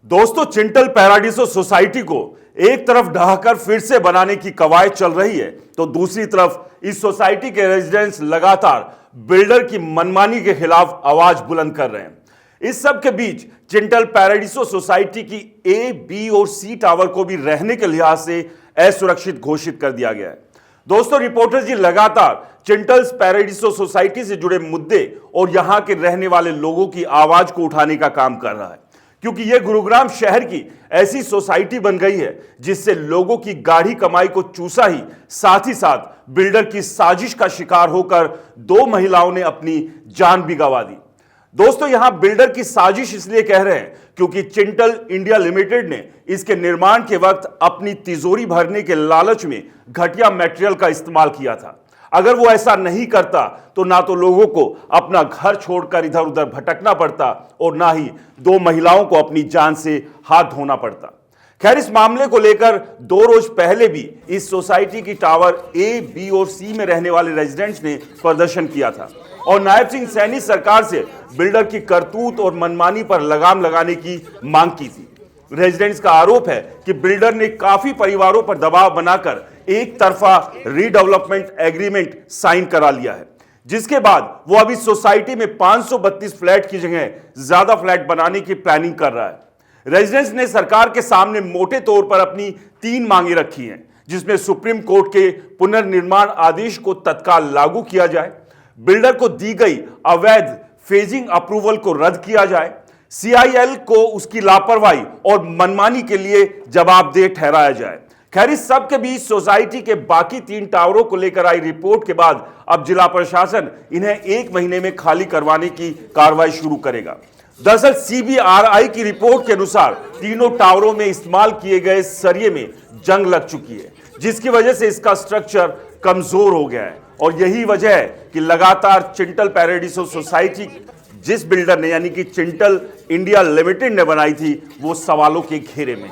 दोस्तों, Chintels Paradiso society को एक तरफ ढहाकर फिर से बनाने की कवायद चल रही है, तो दूसरी तरफ इस सोसाइटी के रेजिडेंट्स लगातार बिल्डर की मनमानी के खिलाफ आवाज बुलंद कर रहे हैं। इस सब के बीच चिंटल पैराडीसो सोसाइटी की ए, बी और सी टावर को भी रहने के लिहाज से असुरक्षित घोषित कर दिया गया है। दोस्तों, रिपोर्टर जी लगातार चिंटल्स पैराडीसो सोसाइटी से जुड़े मुद्दे और यहां के रहने वाले लोगों की आवाज को उठाने का काम कर रहा है, क्योंकि यह गुरुग्राम शहर की ऐसी सोसाइटी बन गई है जिससे लोगों की गाढ़ी कमाई को चूसा ही साथ बिल्डर की साजिश का शिकार होकर दो महिलाओं ने अपनी जान भी गंवा दी। दोस्तों, यहां बिल्डर की साजिश इसलिए कह रहे हैं क्योंकि चिंटल इंडिया लिमिटेड ने इसके निर्माण के वक्त अपनी तिजोरी भरने के लालच में घटिया मटेरियल का इस्तेमाल किया था। अगर वो ऐसा नहीं करता तो ना तो लोगों को अपना घर छोड़कर इधर उधर भटकना पड़ता और ना ही दो महिलाओं को अपनी जान से हाथ धोना पड़ता। खैर, इस मामले को लेकर 2 रोज पहले भी इस सोसाइटी की टावर ए, बी और सी में रहने वाले रेजिडेंट्स ने प्रदर्शन किया था और नायब सिंह सैनी सरकार से बिल्डर की करतूत और मनमानी पर लगाम लगाने की मांग की थी। रेजिडेंट्स का आरोप है कि बिल्डर ने काफी परिवारों पर दबाव बनाकर एक तरफा रीडेवलपमेंट एग्रीमेंट साइन करा लिया है, जिसके बाद वो अभी सोसाइटी में 532 फ्लैट की जगह ज्यादा फ्लैट बनाने की प्लानिंग कर रहा है। रेजिडेंट्स ने सरकार के सामने मोटे तौर पर अपनी 3 मांगे रखी हैं, जिसमें सुप्रीम कोर्ट के पुनर्निर्माण आदेश को तत्काल लागू किया जाए, बिल्डर को दी गई अवैध फेजिंग अप्रूवल को रद्द किया जाए, सीआईएल को उसकी लापरवाही और मनमानी के लिए जवाबदेह ठहराया जाए। खैर, इस सब के बीच सोसाइटी के बाकी 3 टावरों को लेकर आई रिपोर्ट के बाद अब जिला प्रशासन इन्हें 1 महीने में खाली करवाने की कार्रवाई शुरू करेगा। दरअसल सीबीआरआई की रिपोर्ट के अनुसार तीनों टावरों में इस्तेमाल किए गए सरिये में जंग लग चुकी है, जिसकी वजह से इसका स्ट्रक्चर कमजोर हो गया है और यही वजह है कि लगातार चिंटल पैराडीसो सोसाइटी जिस बिल्डर ने यानी कि चिंटल इंडिया लिमिटेड ने बनाई थी, वो सवालों के घेरे में।